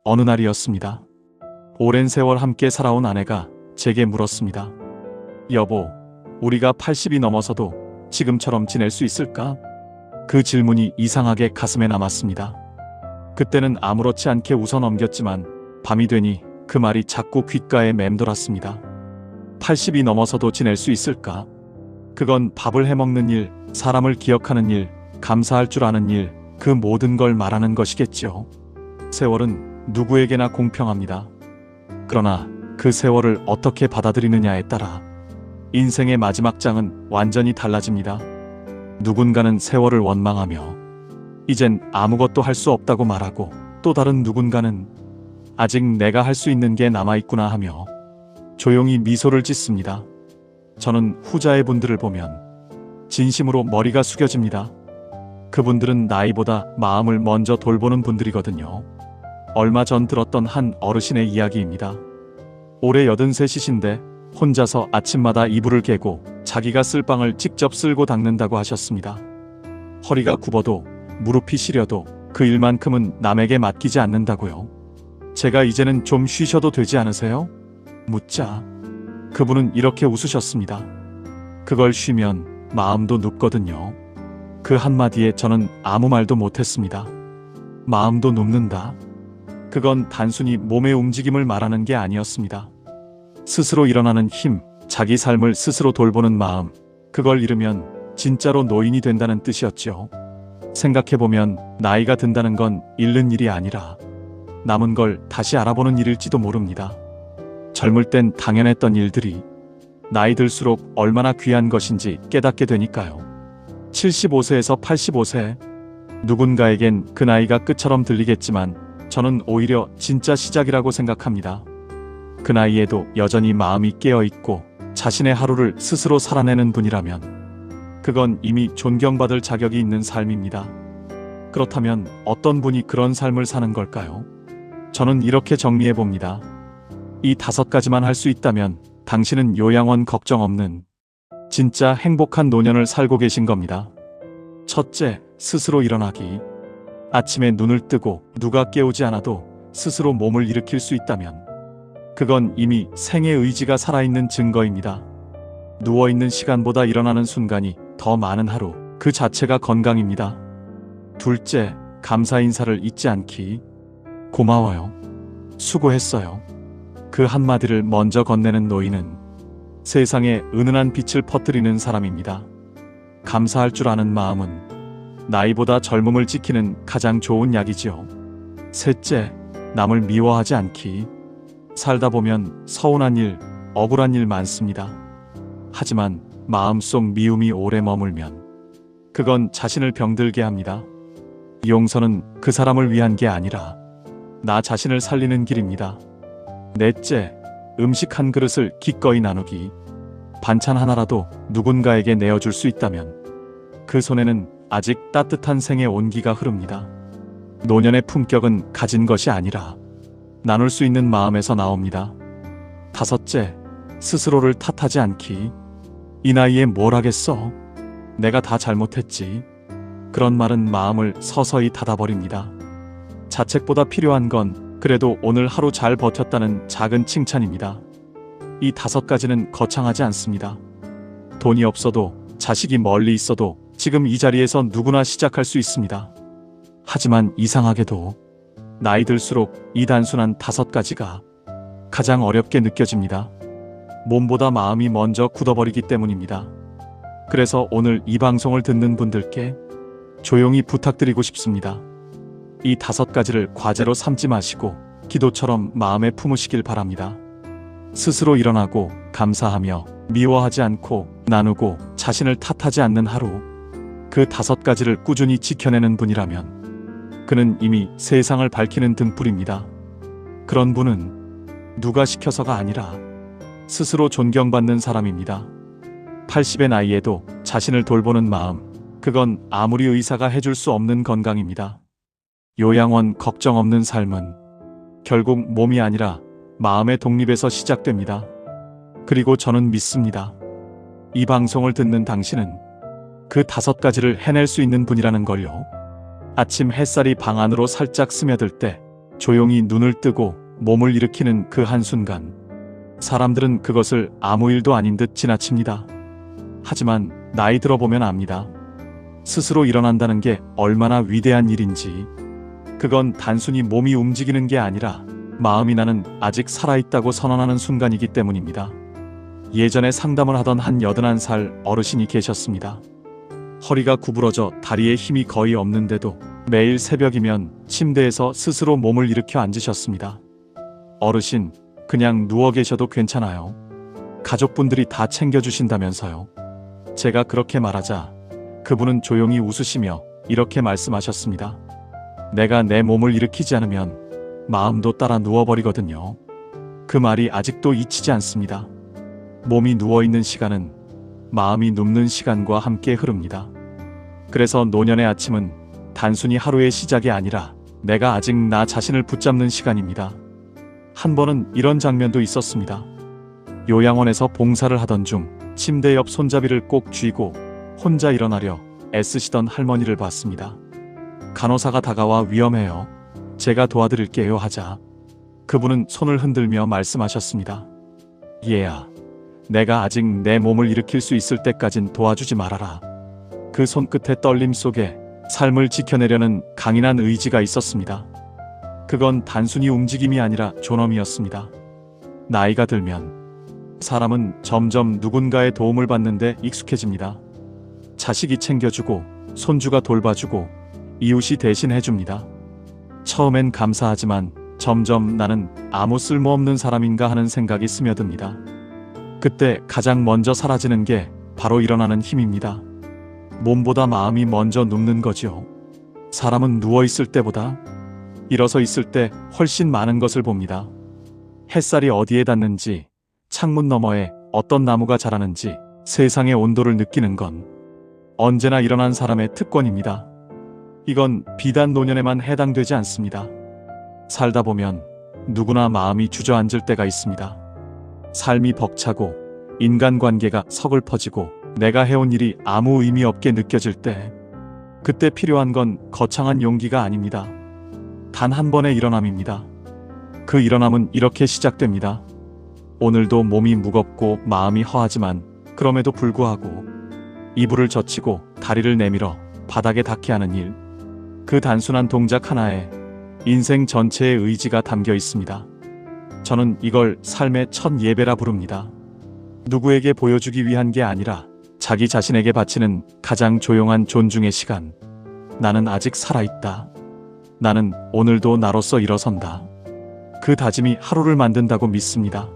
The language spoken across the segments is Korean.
어느 날이었습니다. 오랜 세월 함께 살아온 아내가 제게 물었습니다. 여보, 우리가 80이 넘어서도 지금처럼 지낼 수 있을까? 그 질문이 이상하게 가슴에 남았습니다. 그때는 아무렇지 않게 웃어 넘겼지만 밤이 되니 그 말이 자꾸 귓가에 맴돌았습니다. 80이 넘어서도 지낼 수 있을까? 그건 밥을 해먹는 일, 사람을 기억하는 일, 감사할 줄 아는 일, 그 모든 걸 말하는 것이겠죠. 세월은 누구에게나 공평합니다. 그러나 그 세월을 어떻게 받아들이느냐에 따라 인생의 마지막 장은 완전히 달라집니다. 누군가는 세월을 원망하며 이젠 아무것도 할 수 없다고 말하고, 또 다른 누군가는 아직 내가 할 수 있는 게 남아있구나 하며 조용히 미소를 짓습니다. 저는 후자의 분들을 보면 진심으로 머리가 숙여집니다. 그분들은 나이보다 마음을 먼저 돌보는 분들이거든요. 얼마 전 들었던 한 어르신의 이야기입니다. 올해 83이신데 혼자서 아침마다 이불을 개고 자기가 쓸 빵을 직접 쓸고 닦는다고 하셨습니다. 허리가 굽어도 무릎이 시려도 그 일만큼은 남에게 맡기지 않는다고요. 제가 이제는 좀 쉬셔도 되지 않으세요? 묻자 그분은 이렇게 웃으셨습니다. 그걸 쉬면 마음도 눕거든요. 그 한마디에 저는 아무 말도 못했습니다. 마음도 눕는다. 그건 단순히 몸의 움직임을 말하는 게 아니었습니다. 스스로 일어나는 힘, 자기 삶을 스스로 돌보는 마음, 그걸 잃으면 진짜로 노인이 된다는 뜻이었죠. 생각해보면 나이가 든다는 건 잃는 일이 아니라 남은 걸 다시 알아보는 일일지도 모릅니다. 젊을 땐 당연했던 일들이 나이 들수록 얼마나 귀한 것인지 깨닫게 되니까요. 75세에서 85세, 누군가에겐 그 나이가 끝처럼 들리겠지만 저는 오히려 진짜 시작이라고 생각합니다. 그 나이에도 여전히 마음이 깨어있고 자신의 하루를 스스로 살아내는 분이라면 그건 이미 존경받을 자격이 있는 삶입니다. 그렇다면 어떤 분이 그런 삶을 사는 걸까요? 저는 이렇게 정리해봅니다. 이 5가지만 할 수 있다면 당신은 요양원 걱정 없는 진짜 행복한 노년을 살고 계신 겁니다. 첫째, 스스로 일어나기. 아침에 눈을 뜨고 누가 깨우지 않아도 스스로 몸을 일으킬 수 있다면 그건 이미 생의 의지가 살아있는 증거입니다. 누워있는 시간보다 일어나는 순간이 더 많은 하루, 그 자체가 건강입니다. 둘째, 감사 인사를 잊지 않기. 고마워요. 수고했어요. 그 한마디를 먼저 건네는 노인은 세상에 은은한 빛을 퍼뜨리는 사람입니다. 감사할 줄 아는 마음은 나이보다 젊음을 지키는 가장 좋은 약이지요. 셋째, 남을 미워하지 않기. 살다 보면 서운한 일, 억울한 일 많습니다. 하지만 마음속 미움이 오래 머물면 그건 자신을 병들게 합니다. 용서는 그 사람을 위한 게 아니라 나 자신을 살리는 길입니다. 넷째, 음식 한 그릇을 기꺼이 나누기. 반찬 하나라도 누군가에게 내어줄 수 있다면 그 손에는 아직 따뜻한 생의 온기가 흐릅니다. 노년의 품격은 가진 것이 아니라 나눌 수 있는 마음에서 나옵니다. 다섯째, 스스로를 탓하지 않기. 이 나이에 뭘 하겠어? 내가 다 잘못했지. 그런 말은 마음을 서서히 닫아버립니다. 자책보다 필요한 건 그래도 오늘 하루 잘 버텼다는 작은 칭찬입니다. 이 5가지는 거창하지 않습니다. 돈이 없어도, 자식이 멀리 있어도 지금 이 자리에서 누구나 시작할 수 있습니다. 하지만 이상하게도 나이 들수록 이 단순한 5가지가 가장 어렵게 느껴집니다. 몸보다 마음이 먼저 굳어버리기 때문입니다. 그래서 오늘 이 방송을 듣는 분들께 조용히 부탁드리고 싶습니다. 이 5가지를 과제로 삼지 마시고 기도처럼 마음에 품으시길 바랍니다. 스스로 일어나고 감사하며 미워하지 않고 나누고 자신을 탓하지 않는 하루, 그 5가지를 꾸준히 지켜내는 분이라면 그는 이미 세상을 밝히는 등불입니다. 그런 분은 누가 시켜서가 아니라 스스로 존경받는 사람입니다. 80의 나이에도 자신을 돌보는 마음, 그건 아무리 의사가 해줄 수 없는 건강입니다. 요양원 걱정 없는 삶은 결국 몸이 아니라 마음의 독립에서 시작됩니다. 그리고 저는 믿습니다. 이 방송을 듣는 당신은 그 5가지를 해낼 수 있는 분이라는 걸요. 아침 햇살이 방 안으로 살짝 스며들 때 조용히 눈을 뜨고 몸을 일으키는 그 한순간, 사람들은 그것을 아무 일도 아닌 듯 지나칩니다. 하지만 나이 들어보면 압니다. 스스로 일어난다는 게 얼마나 위대한 일인지. 그건 단순히 몸이 움직이는 게 아니라 마음이 나는 아직 살아있다고 선언하는 순간이기 때문입니다. 예전에 상담을 하던 한 81살 어르신이 계셨습니다. 허리가 구부러져 다리에 힘이 거의 없는데도 매일 새벽이면 침대에서 스스로 몸을 일으켜 앉으셨습니다. 어르신, 그냥 누워 계셔도 괜찮아요. 가족분들이 다 챙겨주신다면서요. 제가 그렇게 말하자 그분은 조용히 웃으시며 이렇게 말씀하셨습니다. 내가 내 몸을 일으키지 않으면 마음도 따라 누워버리거든요. 그 말이 아직도 잊히지 않습니다. 몸이 누워있는 시간은 마음이 눕는 시간과 함께 흐릅니다. 그래서 노년의 아침은 단순히 하루의 시작이 아니라 내가 아직 나 자신을 붙잡는 시간입니다. 한 번은 이런 장면도 있었습니다. 요양원에서 봉사를 하던 중 침대 옆 손잡이를 꼭 쥐고 혼자 일어나려 애쓰시던 할머니를 봤습니다. 간호사가 다가와 위험해요. 제가 도와드릴게요 하자 그분은 손을 흔들며 말씀하셨습니다. 얘야, 내가 아직 내 몸을 일으킬 수 있을 때까진 도와주지 말아라. 그 손끝의 떨림 속에 삶을 지켜내려는 강인한 의지가 있었습니다. 그건 단순히 움직임이 아니라 존엄이었습니다. 나이가 들면 사람은 점점 누군가의 도움을 받는데 익숙해집니다. 자식이 챙겨주고 손주가 돌봐주고 이웃이 대신해줍니다. 처음엔 감사하지만 점점 나는 아무 쓸모없는 사람인가 하는 생각이 스며듭니다. 그때 가장 먼저 사라지는 게 바로 일어나는 힘입니다. 몸보다 마음이 먼저 눕는 거지요. 사람은 누워있을 때보다 일어서 있을 때 훨씬 많은 것을 봅니다. 햇살이 어디에 닿는지, 창문 너머에 어떤 나무가 자라는지, 세상의 온도를 느끼는 건 언제나 일어난 사람의 특권입니다. 이건 비단 노년에만 해당되지 않습니다. 살다 보면 누구나 마음이 주저앉을 때가 있습니다. 삶이 벅차고 인간관계가 서글퍼지고 내가 해온 일이 아무 의미 없게 느껴질 때, 그때 필요한 건 거창한 용기가 아닙니다. 단 한 번의 일어남입니다. 그 일어남은 이렇게 시작됩니다. 오늘도 몸이 무겁고 마음이 허하지만 그럼에도 불구하고 이불을 젖히고 다리를 내밀어 바닥에 닿게 하는 일. 그 단순한 동작 하나에 인생 전체의 의지가 담겨 있습니다. 저는 이걸 삶의 첫 예배라 부릅니다. 누구에게 보여주기 위한 게 아니라 자기 자신에게 바치는 가장 조용한 존중의 시간. 나는 아직 살아있다. 나는 오늘도 나로서 일어선다. 그 다짐이 하루를 만든다고 믿습니다.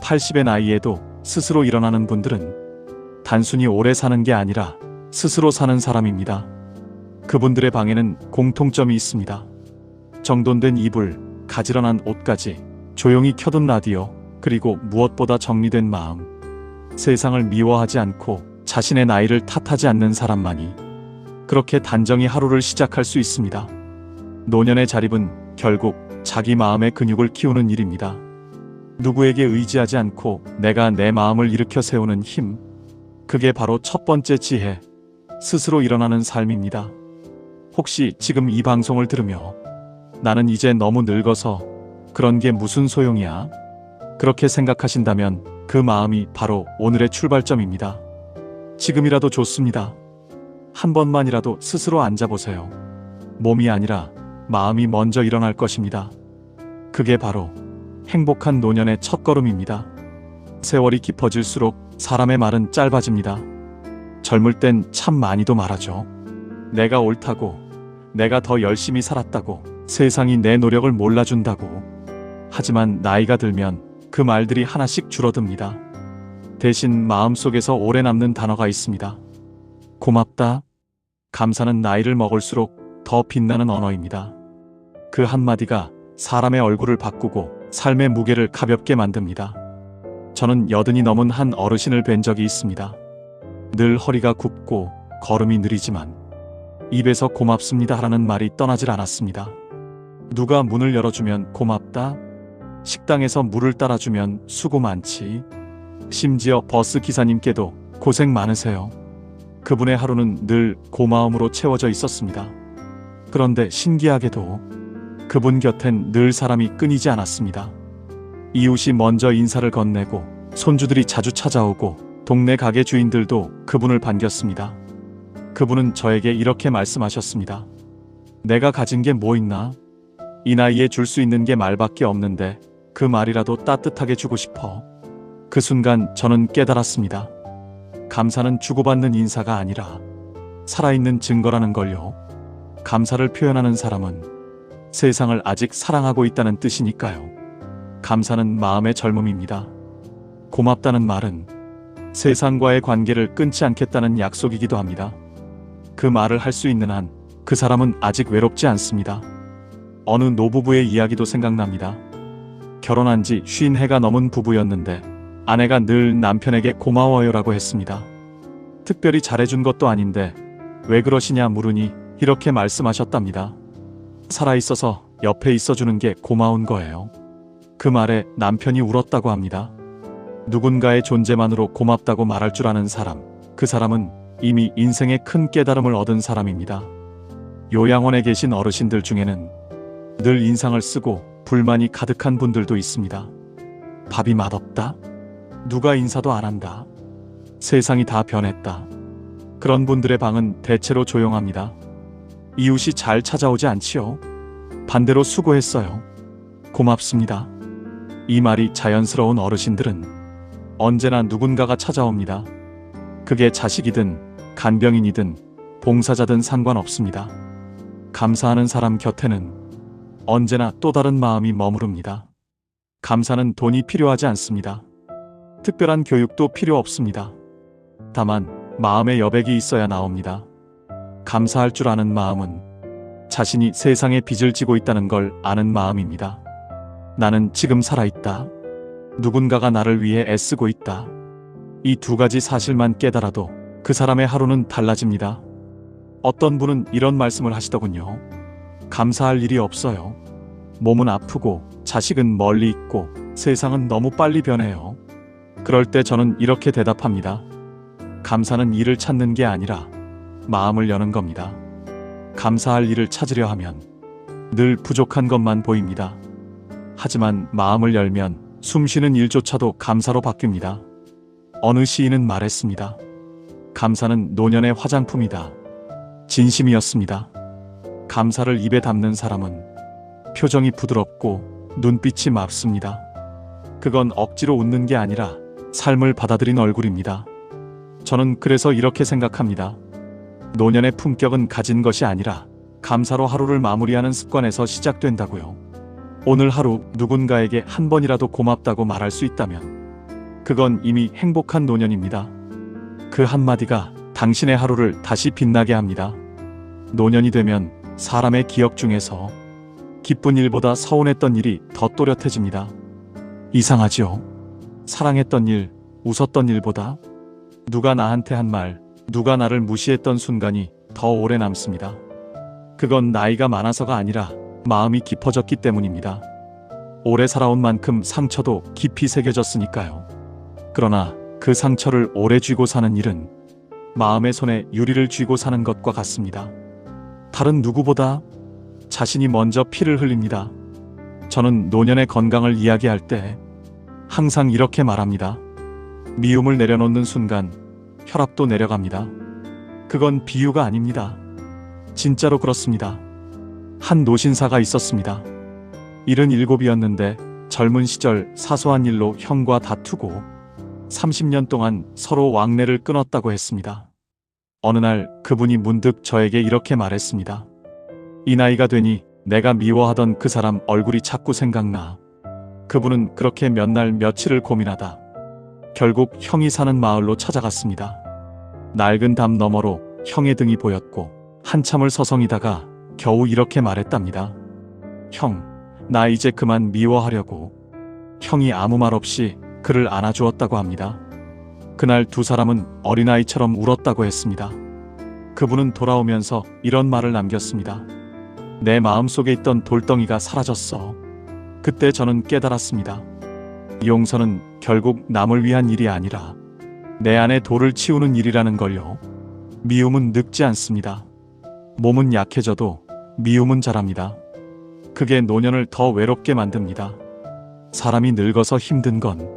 80의 나이에도 스스로 일어나는 분들은 단순히 오래 사는 게 아니라 스스로 사는 사람입니다. 그분들의 방에는 공통점이 있습니다. 정돈된 이불, 가지런한 옷까지, 조용히 켜둔 라디오, 그리고 무엇보다 정리된 마음. 세상을 미워하지 않고 자신의 나이를 탓하지 않는 사람만이 그렇게 단정히 하루를 시작할 수 있습니다. 노년의 자립은 결국 자기 마음의 근육을 키우는 일입니다. 누구에게 의지하지 않고 내가 내 마음을 일으켜 세우는 힘. 그게 바로 첫 번째 지혜, 스스로 일어나는 삶입니다. 혹시 지금 이 방송을 들으며 나는 이제 너무 늙어서 그런 게 무슨 소용이야? 그렇게 생각하신다면 그 마음이 바로 오늘의 출발점입니다. 지금이라도 좋습니다. 한 번만이라도 스스로 앉아보세요. 몸이 아니라 마음이 먼저 일어날 것입니다. 그게 바로 행복한 노년의 첫걸음입니다. 세월이 깊어질수록 사람의 말은 짧아집니다. 젊을 땐 참 많이도 말하죠. 내가 옳다고, 내가 더 열심히 살았다고, 세상이 내 노력을 몰라준다고. 하지만 나이가 들면 그 말들이 하나씩 줄어듭니다. 대신 마음속에서 오래 남는 단어가 있습니다. 고맙다. 감사는 나이를 먹을수록 더 빛나는 언어입니다. 그 한마디가 사람의 얼굴을 바꾸고 삶의 무게를 가볍게 만듭니다. 저는 80이 넘은 한 어르신을 뵌 적이 있습니다. 늘 허리가 굽고 걸음이 느리지만 입에서 고맙습니다 하라는 말이 떠나질 않았습니다. 누가 문을 열어주면 고맙다. 식당에서 물을 따라주면 수고 많지. 심지어 버스 기사님께도 고생 많으세요. 그분의 하루는 늘 고마움으로 채워져 있었습니다. 그런데 신기하게도 그분 곁엔 늘 사람이 끊이지 않았습니다. 이웃이 먼저 인사를 건네고 손주들이 자주 찾아오고 동네 가게 주인들도 그분을 반겼습니다. 그분은 저에게 이렇게 말씀하셨습니다. 내가 가진 게 뭐 있나? 이 나이에 줄 수 있는 게 말밖에 없는데 그 말이라도 따뜻하게 주고 싶어. 그 순간 저는 깨달았습니다. 감사는 주고받는 인사가 아니라 살아있는 증거라는 걸요. 감사를 표현하는 사람은 세상을 아직 사랑하고 있다는 뜻이니까요. 감사는 마음의 젊음입니다. 고맙다는 말은 세상과의 관계를 끊지 않겠다는 약속이기도 합니다. 그 말을 할 수 있는 한 그 사람은 아직 외롭지 않습니다. 어느 노부부의 이야기도 생각납니다. 결혼한 지 50해가 넘은 부부였는데 아내가 늘 남편에게 고마워요라고 했습니다. 특별히 잘해준 것도 아닌데 왜 그러시냐 물으니 이렇게 말씀하셨답니다. 살아있어서 옆에 있어주는 게 고마운 거예요. 그 말에 남편이 울었다고 합니다. 누군가의 존재만으로 고맙다고 말할 줄 아는 사람, 그 사람은 이미 인생의 큰 깨달음을 얻은 사람입니다. 요양원에 계신 어르신들 중에는 늘 인상을 쓰고 불만이 가득한 분들도 있습니다. 밥이 맛없다? 누가 인사도 안 한다? 세상이 다 변했다. 그런 분들의 방은 대체로 조용합니다. 이웃이 잘 찾아오지 않지요. 반대로 수고했어요. 고맙습니다. 이 말이 자연스러운 어르신들은 언제나 누군가가 찾아옵니다. 그게 자식이든 간병인이든 봉사자든 상관없습니다. 감사하는 사람 곁에는 언제나 또 다른 마음이 머무릅니다. 감사는 돈이 필요하지 않습니다. 특별한 교육도 필요 없습니다. 다만 마음의 여백이 있어야 나옵니다. 감사할 줄 아는 마음은 자신이 세상에 빚을 지고 있다는 걸 아는 마음입니다. 나는 지금 살아있다. 누군가가 나를 위해 애쓰고 있다. 이 두 가지 사실만 깨달아도 그 사람의 하루는 달라집니다. 어떤 분은 이런 말씀을 하시더군요. 감사할 일이 없어요. 몸은 아프고 자식은 멀리 있고 세상은 너무 빨리 변해요. 그럴 때 저는 이렇게 대답합니다. 감사는 일을 찾는 게 아니라 마음을 여는 겁니다. 감사할 일을 찾으려 하면 늘 부족한 것만 보입니다. 하지만 마음을 열면 숨쉬는 일조차도 감사로 바뀝니다. 어느 시인은 말했습니다. 감사는 노년의 화장품이다. 진심이었습니다. 감사를 입에 담는 사람은 표정이 부드럽고 눈빛이 맑습니다. 그건 억지로 웃는 게 아니라 삶을 받아들인 얼굴입니다. 저는 그래서 이렇게 생각합니다. 노년의 품격은 가진 것이 아니라 감사로 하루를 마무리하는 습관에서 시작된다고요. 오늘 하루 누군가에게 한 번이라도 고맙다고 말할 수 있다면 그건 이미 행복한 노년입니다. 그 한마디가 당신의 하루를 다시 빛나게 합니다. 노년이 되면 사람의 기억 중에서 기쁜 일보다 서운했던 일이 더 또렷해집니다. 이상하지요? 사랑했던 일, 웃었던 일보다 누가 나한테 한 말, 누가 나를 무시했던 순간이 더 오래 남습니다. 그건 나이가 많아서가 아니라 마음이 깊어졌기 때문입니다. 오래 살아온 만큼 상처도 깊이 새겨졌으니까요. 그러나 그 상처를 오래 쥐고 사는 일은 마음의 손에 유리를 쥐고 사는 것과 같습니다. 다른 누구보다 자신이 먼저 피를 흘립니다. 저는 노년의 건강을 이야기할 때 항상 이렇게 말합니다. 미움을 내려놓는 순간 혈압도 내려갑니다. 그건 비유가 아닙니다. 진짜로 그렇습니다. 한 노신사가 있었습니다. 77이었는데 젊은 시절 사소한 일로 형과 다투고 30년 동안 서로 왕래를 끊었다고 했습니다. 어느 날 그분이 문득 저에게 이렇게 말했습니다. 이 나이가 되니 내가 미워하던 그 사람 얼굴이 자꾸 생각나. 그분은 그렇게 몇 날 며칠을 고민하다 결국 형이 사는 마을로 찾아갔습니다. 낡은 담 너머로 형의 등이 보였고 한참을 서성이다가 겨우 이렇게 말했답니다. 형, 나 이제 그만 미워하려고. 형이 아무 말 없이 그를 안아주었다고 합니다. 그날 두 사람은 어린아이처럼 울었다고 했습니다. 그분은 돌아오면서 이런 말을 남겼습니다. 내 마음속에 있던 돌덩이가 사라졌어. 그때 저는 깨달았습니다. 용서는 결국 남을 위한 일이 아니라 내 안에 돌을 치우는 일이라는 걸요. 미움은 늙지 않습니다. 몸은 약해져도 미움은 자랍니다. 그게 노년을 더 외롭게 만듭니다. 사람이 늙어서 힘든 건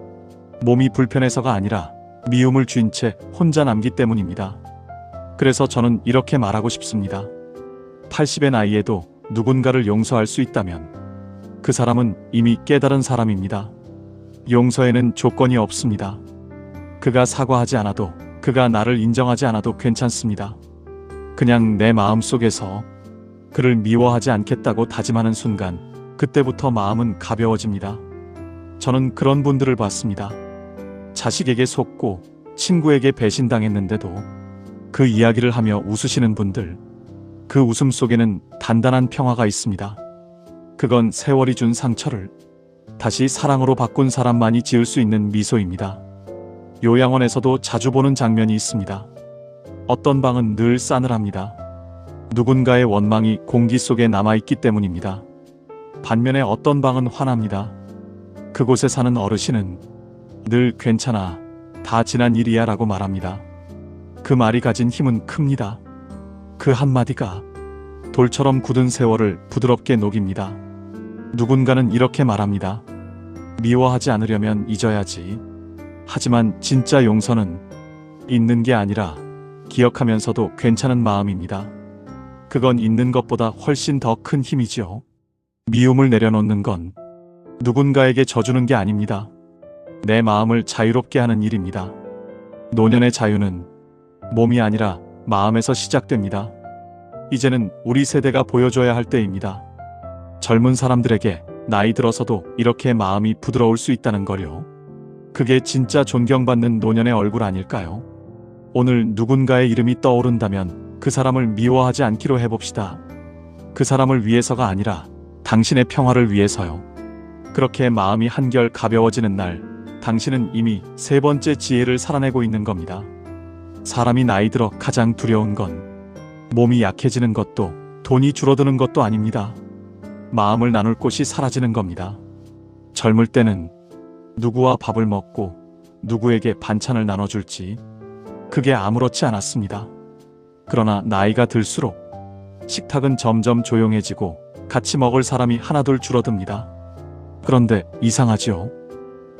몸이 불편해서가 아니라 미움을 쥔 채 혼자 남기 때문입니다. 그래서 저는 이렇게 말하고 싶습니다. 80의 나이에도 누군가를 용서할 수 있다면 그 사람은 이미 깨달은 사람입니다. 용서에는 조건이 없습니다. 그가 사과하지 않아도, 그가 나를 인정하지 않아도 괜찮습니다. 그냥 내 마음속에서 그를 미워하지 않겠다고 다짐하는 순간 그때부터 마음은 가벼워집니다. 저는 그런 분들을 봤습니다. 자식에게 속고 친구에게 배신당했는데도 그 이야기를 하며 웃으시는 분들, 그 웃음 속에는 단단한 평화가 있습니다. 그건 세월이 준 상처를 다시 사랑으로 바꾼 사람만이 지을 수 있는 미소입니다. 요양원에서도 자주 보는 장면이 있습니다. 어떤 방은 늘 싸늘합니다. 누군가의 원망이 공기 속에 남아있기 때문입니다. 반면에 어떤 방은 환합니다. 그곳에 사는 어르신은 늘 괜찮아, 다 지난 일이야 라고 말합니다. 그 말이 가진 힘은 큽니다. 그 한마디가 돌처럼 굳은 세월을 부드럽게 녹입니다. 누군가는 이렇게 말합니다. 미워하지 않으려면 잊어야지. 하지만 진짜 용서는 잊는 게 아니라 기억하면서도 괜찮은 마음입니다. 그건 잊는 것보다 훨씬 더 큰 힘이죠. 미움을 내려놓는 건 누군가에게 져주는 게 아닙니다. 내 마음을 자유롭게 하는 일입니다. 노년의 자유는 몸이 아니라 마음에서 시작됩니다. 이제는 우리 세대가 보여줘야 할 때입니다. 젊은 사람들에게 나이 들어서도 이렇게 마음이 부드러울 수 있다는 걸요. 그게 진짜 존경받는 노년의 얼굴 아닐까요? 오늘 누군가의 이름이 떠오른다면 그 사람을 미워하지 않기로 해봅시다. 그 사람을 위해서가 아니라 당신의 평화를 위해서요. 그렇게 마음이 한결 가벼워지는 날, 당신은 이미 세 번째 지혜를 살아내고 있는 겁니다. 사람이 나이 들어 가장 두려운 건 몸이 약해지는 것도 돈이 줄어드는 것도 아닙니다. 마음을 나눌 곳이 사라지는 겁니다. 젊을 때는 누구와 밥을 먹고 누구에게 반찬을 나눠줄지 그게 아무렇지 않았습니다. 그러나 나이가 들수록 식탁은 점점 조용해지고 같이 먹을 사람이 하나둘 줄어듭니다. 그런데 이상하죠?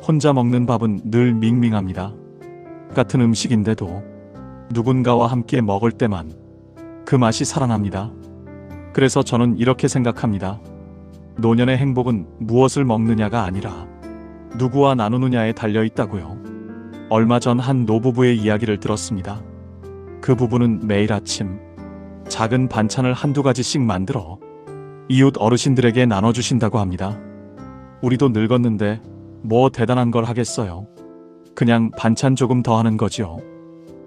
혼자 먹는 밥은 늘 밍밍합니다. 같은 음식인데도 누군가와 함께 먹을 때만 그 맛이 살아납니다. 그래서 저는 이렇게 생각합니다. 노년의 행복은 무엇을 먹느냐가 아니라 누구와 나누느냐에 달려있다고요. 얼마 전 한 노부부의 이야기를 들었습니다. 그 부부는 매일 아침 작은 반찬을 한두 가지씩 만들어 이웃 어르신들에게 나눠주신다고 합니다. 우리도 늙었는데 뭐 대단한 걸 하겠어요. 그냥 반찬 조금 더 하는 거지요.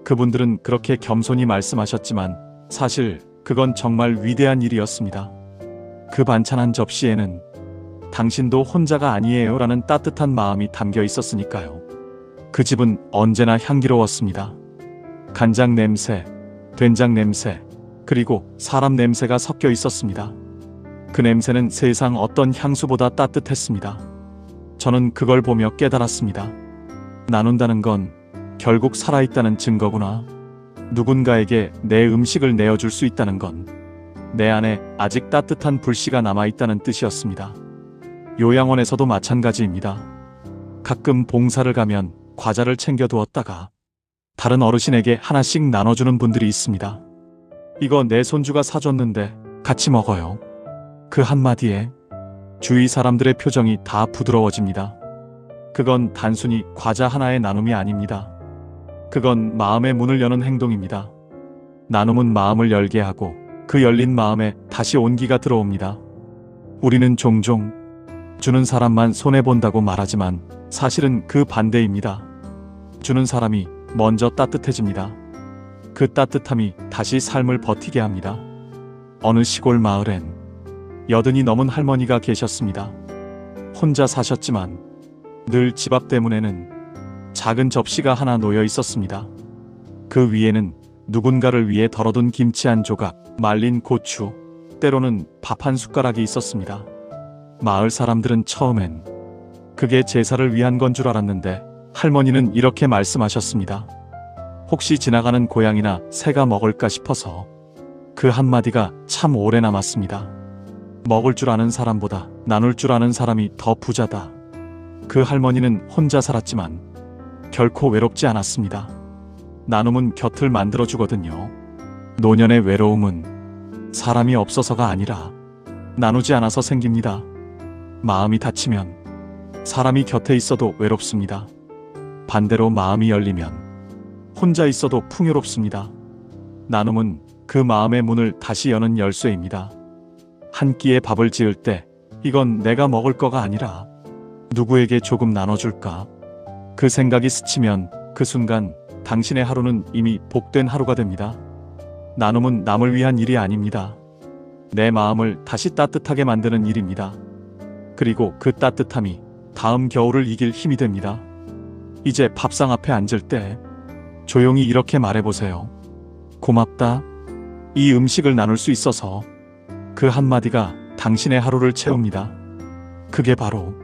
그분들은 그렇게 겸손히 말씀하셨지만 사실 그건 정말 위대한 일이었습니다. 그 반찬 한 접시에는 당신도 혼자가 아니에요 라는 따뜻한 마음이 담겨 있었으니까요. 그 집은 언제나 향기로웠습니다. 간장 냄새, 된장 냄새, 그리고 사람 냄새가 섞여 있었습니다. 그 냄새는 세상 어떤 향수보다 따뜻했습니다. 저는 그걸 보며 깨달았습니다. 나눈다는 건 결국 살아있다는 증거구나. 누군가에게 내 음식을 내어줄 수 있다는 건 내 안에 아직 따뜻한 불씨가 남아있다는 뜻이었습니다. 요양원에서도 마찬가지입니다. 가끔 봉사를 가면 과자를 챙겨두었다가 다른 어르신에게 하나씩 나눠주는 분들이 있습니다. 이거 내 손주가 사줬는데 같이 먹어요. 그 한마디에 주위 사람들의 표정이 다 부드러워집니다. 그건 단순히 과자 하나의 나눔이 아닙니다. 그건 마음의 문을 여는 행동입니다. 나눔은 마음을 열게 하고 그 열린 마음에 다시 온기가 들어옵니다. 우리는 종종 주는 사람만 손해본다고 말하지만 사실은 그 반대입니다. 주는 사람이 먼저 따뜻해집니다. 그 따뜻함이 다시 삶을 버티게 합니다. 어느 시골 마을엔 80이 넘은 할머니가 계셨습니다. 혼자 사셨지만 늘 집 앞 대문에는 작은 접시가 하나 놓여 있었습니다. 그 위에는 누군가를 위해 덜어둔 김치 한 조각, 말린 고추, 때로는 밥 한 숟가락이 있었습니다. 마을 사람들은 처음엔 그게 제사를 위한 건 줄 알았는데 할머니는 이렇게 말씀하셨습니다. 혹시 지나가는 고양이나 새가 먹을까 싶어서. 그 한마디가 참 오래 남았습니다. 먹을 줄 아는 사람보다 나눌 줄 아는 사람이 더 부자다. 그 할머니는 혼자 살았지만 결코 외롭지 않았습니다. 나눔은 곁을 만들어주거든요. 노년의 외로움은 사람이 없어서가 아니라 나누지 않아서 생깁니다. 마음이 닫히면 사람이 곁에 있어도 외롭습니다. 반대로 마음이 열리면 혼자 있어도 풍요롭습니다. 나눔은 그 마음의 문을 다시 여는 열쇠입니다. 한 끼의 밥을 지을 때 이건 내가 먹을 거가 아니라 누구에게 조금 나눠줄까? 그 생각이 스치면 그 순간 당신의 하루는 이미 복된 하루가 됩니다. 나눔은 남을 위한 일이 아닙니다. 내 마음을 다시 따뜻하게 만드는 일입니다. 그리고 그 따뜻함이 다음 겨울을 이길 힘이 됩니다. 이제 밥상 앞에 앉을 때 조용히 이렇게 말해보세요. 고맙다. 이 음식을 나눌 수 있어서. 그 한마디가 당신의 하루를 채웁니다. 그게 바로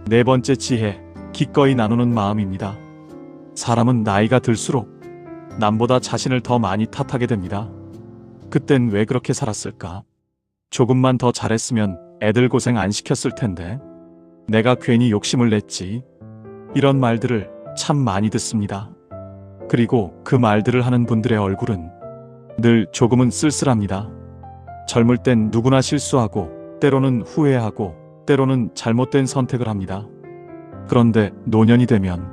네 번째 지혜, 기꺼이 나누는 마음입니다. 사람은 나이가 들수록 남보다 자신을 더 많이 탓하게 됩니다. 그땐 왜 그렇게 살았을까? 조금만 더 잘했으면 애들 고생 안 시켰을 텐데. 내가 괜히 욕심을 냈지. 이런 말들을 참 많이 듣습니다. 그리고 그 말들을 하는 분들의 얼굴은 늘 조금은 쓸쓸합니다. 젊을 땐 누구나 실수하고 때로는 후회하고 때로는 잘못된 선택을 합니다. 그런데 노년이 되면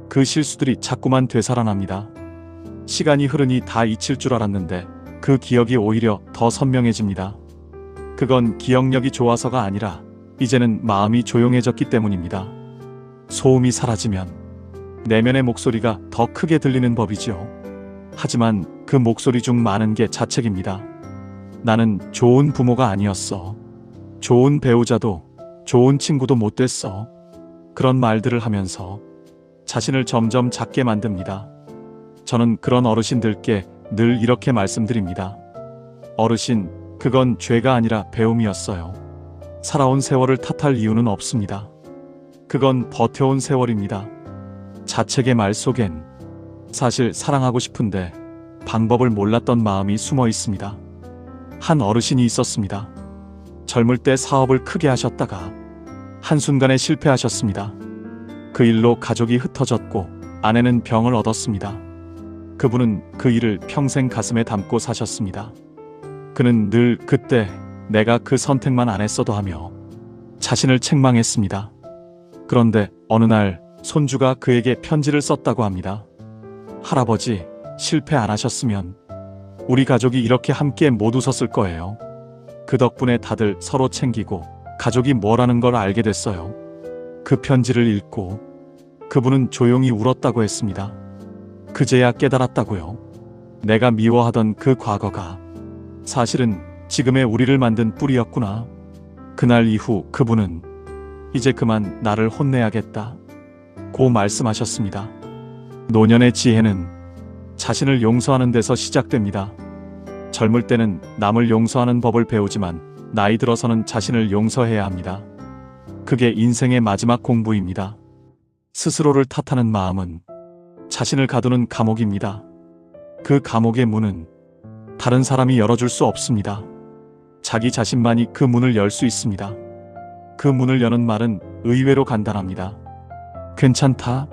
그 실수들이 자꾸만 되살아납니다. 시간이 흐르니 다 잊힐 줄 알았는데 그 기억이 오히려 더 선명해집니다. 그건 기억력이 좋아서가 아니라 이제는 마음이 조용해졌기 때문입니다. 소음이 사라지면 내면의 목소리가 더 크게 들리는 법이지요. 하지만 그 목소리 중 많은 게 자책입니다. 나는 좋은 부모가 아니었어. 좋은 배우자도 좋은 친구도 못 됐어. 그런 말들을 하면서 자신을 점점 작게 만듭니다. 저는 그런 어르신들께 늘 이렇게 말씀드립니다. 어르신, 그건 죄가 아니라 배움이었어요. 살아온 세월을 탓할 이유는 없습니다. 그건 버텨온 세월입니다. 자책의 말 속엔 사실 사랑하고 싶은데 방법을 몰랐던 마음이 숨어 있습니다. 한 어르신이 있었습니다. 젊을 때 사업을 크게 하셨다가 한순간에 실패하셨습니다. 그 일로 가족이 흩어졌고 아내는 병을 얻었습니다. 그분은 그 일을 평생 가슴에 담고 사셨습니다. 그는 늘 그때 내가 그 선택만 안 했어도 하며 자신을 책망했습니다. 그런데 어느 날 손주가 그에게 편지를 썼다고 합니다. 할아버지, 실패 안 하셨으면 우리 가족이 이렇게 함께 못 웃었을 거예요. 그 덕분에 다들 서로 챙기고 가족이 뭐라는 걸 알게 됐어요. 그 편지를 읽고 그분은 조용히 울었다고 했습니다. 그제야 깨달았다고요. 내가 미워하던 그 과거가 사실은 지금의 우리를 만든 뿌리였구나. 그날 이후 그분은 이제 그만 나를 혼내야겠다 고 말씀하셨습니다. 노년의 지혜는 자신을 용서하는 데서 시작됩니다. 젊을 때는 남을 용서하는 법을 배우지만 나이 들어서는 자신을 용서해야 합니다. 그게 인생의 마지막 공부입니다. 스스로를 탓하는 마음은 자신을 가두는 감옥입니다. 그 감옥의 문은 다른 사람이 열어줄 수 없습니다. 자기 자신만이 그 문을 열 수 있습니다. 그 문을 여는 말은 의외로 간단합니다. 괜찮다.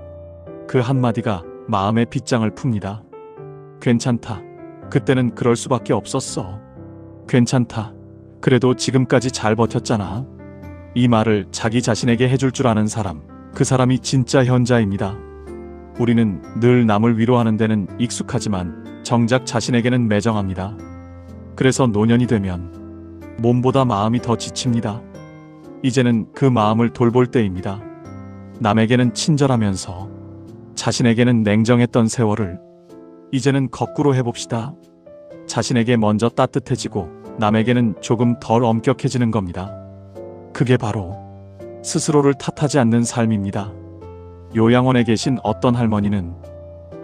그 한마디가 마음의 빗장을 풉니다. 괜찮다. 그때는 그럴 수밖에 없었어. 괜찮다. 그래도 지금까지 잘 버텼잖아. 이 말을 자기 자신에게 해줄 줄 아는 사람, 그 사람이 진짜 현자입니다. 우리는 늘 남을 위로하는 데는 익숙하지만 정작 자신에게는 매정합니다. 그래서 노년이 되면 몸보다 마음이 더 지칩니다. 이제는 그 마음을 돌볼 때입니다. 남에게는 친절하면서 자신에게는 냉정했던 세월을 이제는 거꾸로 해봅시다. 자신에게 먼저 따뜻해지고 남에게는 조금 덜 엄격해지는 겁니다. 그게 바로 스스로를 탓하지 않는 삶입니다. 요양원에 계신 어떤 할머니는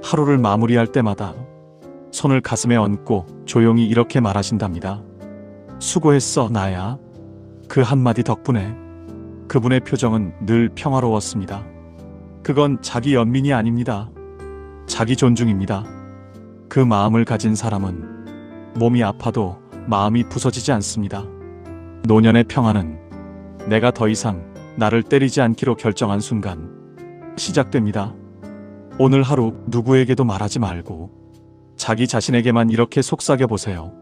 하루를 마무리할 때마다 손을 가슴에 얹고 조용히 이렇게 말하신답니다. 수고했어, 나야. 그 한마디 덕분에 그분의 표정은 늘 평화로웠습니다. 그건 자기 연민이 아닙니다. 자기 존중입니다. 그 마음을 가진 사람은 몸이 아파도 마음이 부서지지 않습니다. 노년의 평화는 내가 더 이상 나를 때리지 않기로 결정한 순간 시작됩니다. 오늘 하루 누구에게도 말하지 말고 자기 자신에게만 이렇게 속삭여 보세요.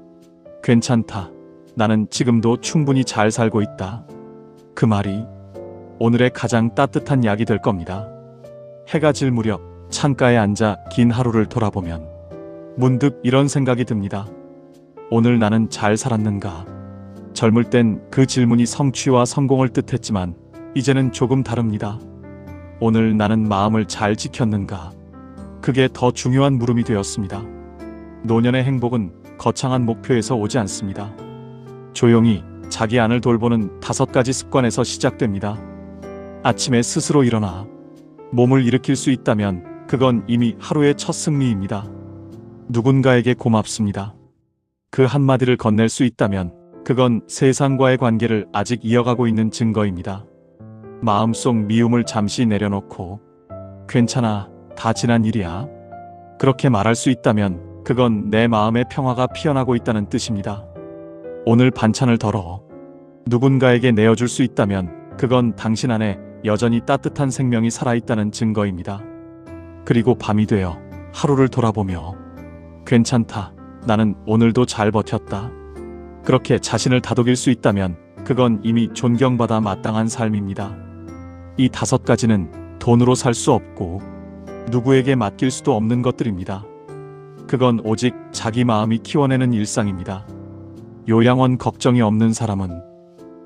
괜찮다. 나는 지금도 충분히 잘 살고 있다. 그 말이 오늘의 가장 따뜻한 약이 될 겁니다. 해가 질 무렵 창가에 앉아 긴 하루를 돌아보면 문득 이런 생각이 듭니다. 오늘 나는 잘 살았는가? 젊을 땐 그 질문이 성취와 성공을 뜻했지만 이제는 조금 다릅니다. 오늘 나는 마음을 잘 지켰는가? 그게 더 중요한 물음이 되었습니다. 노년의 행복은 거창한 목표에서 오지 않습니다. 조용히 자기 안을 돌보는 5가지 습관에서 시작됩니다. 아침에 스스로 일어나 몸을 일으킬 수 있다면 그건 이미 하루의 첫 승리입니다. 누군가에게 고맙습니다. 그 한마디를 건넬 수 있다면 그건 세상과의 관계를 아직 이어가고 있는 증거입니다. 마음속 미움을 잠시 내려놓고 괜찮아, 다 지난 일이야. 그렇게 말할 수 있다면 그건 내 마음의 평화가 피어나고 있다는 뜻입니다. 오늘 반찬을 덜어 누군가에게 내어줄 수 있다면 그건 당신 안에 여전히 따뜻한 생명이 살아있다는 증거입니다. 그리고 밤이 되어 하루를 돌아보며 괜찮다. 나는 오늘도 잘 버텼다. 그렇게 자신을 다독일 수 있다면 그건 이미 존경받아 마땅한 삶입니다. 이 5가지는 돈으로 살 수 없고 누구에게 맡길 수도 없는 것들입니다. 그건 오직 자기 마음이 키워내는 일상입니다. 요양원 걱정이 없는 사람은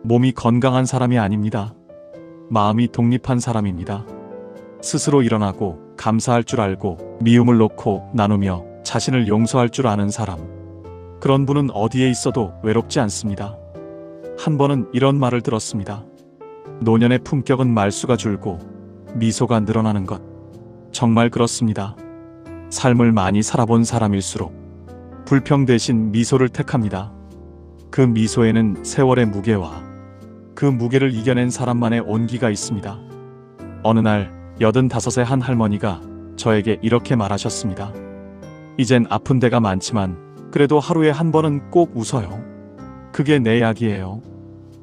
몸이 건강한 사람이 아닙니다. 마음이 독립한 사람입니다. 스스로 일어나고 감사할 줄 알고 미움을 놓고 나누며 자신을 용서할 줄 아는 사람. 그런 분은 어디에 있어도 외롭지 않습니다. 한 번은 이런 말을 들었습니다. 노년의 품격은 말수가 줄고 미소가 늘어나는 것. 정말 그렇습니다. 삶을 많이 살아본 사람일수록 불평 대신 미소를 택합니다. 그 미소에는 세월의 무게와 그 무게를 이겨낸 사람만의 온기가 있습니다. 어느 날 85의 한 할머니가 저에게 이렇게 말하셨습니다. 이젠 아픈 데가 많지만 그래도 하루에 한 번은 꼭 웃어요. 그게 내 약이에요.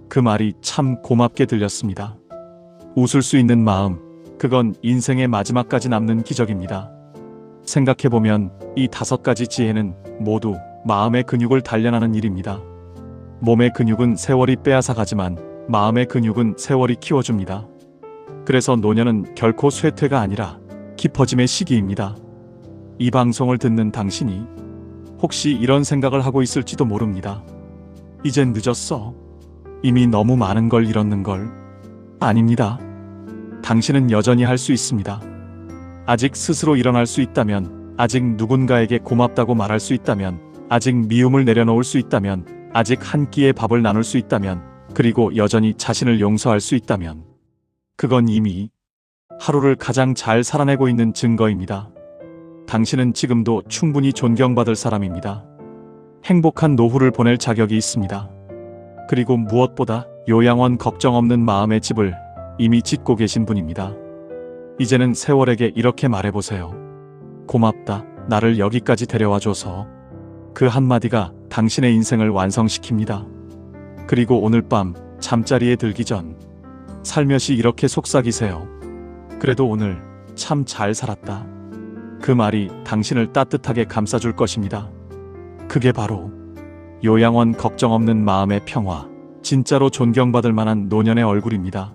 그 말이 참 고맙게 들렸습니다. 웃을 수 있는 마음, 그건 인생의 마지막까지 남는 기적입니다. 생각해보면 이 5가지 지혜는 모두 마음의 근육을 단련하는 일입니다. 몸의 근육은 세월이 빼앗아가지만 마음의 근육은 세월이 키워줍니다. 그래서 노년은 결코 쇠퇴가 아니라 깊어짐의 시기입니다. 이 방송을 듣는 당신이 혹시 이런 생각을 하고 있을지도 모릅니다. 이젠 늦었어. 이미 너무 많은 걸 잃었는걸. 아닙니다. 당신은 여전히 할 수 있습니다. 아직 스스로 일어날 수 있다면, 아직 누군가에게 고맙다고 말할 수 있다면, 아직 미움을 내려놓을 수 있다면, 아직 한 끼의 밥을 나눌 수 있다면, 그리고 여전히 자신을 용서할 수 있다면 그건 이미 하루를 가장 잘 살아내고 있는 증거입니다. 당신은 지금도 충분히 존경받을 사람입니다. 행복한 노후를 보낼 자격이 있습니다. 그리고 무엇보다 요양원 걱정 없는 마음의 집을 이미 짓고 계신 분입니다. 이제는 세월에게 이렇게 말해보세요. 고맙다. 나를 여기까지 데려와줘서. 그 한마디가 당신의 인생을 완성시킵니다. 그리고 오늘 밤 잠자리에 들기 전 살며시 이렇게 속삭이세요. 그래도 오늘 참 잘 살았다. 그 말이 당신을 따뜻하게 감싸줄 것입니다. 그게 바로 요양원 걱정 없는 마음의 평화, 진짜로 존경받을 만한 노년의 얼굴입니다.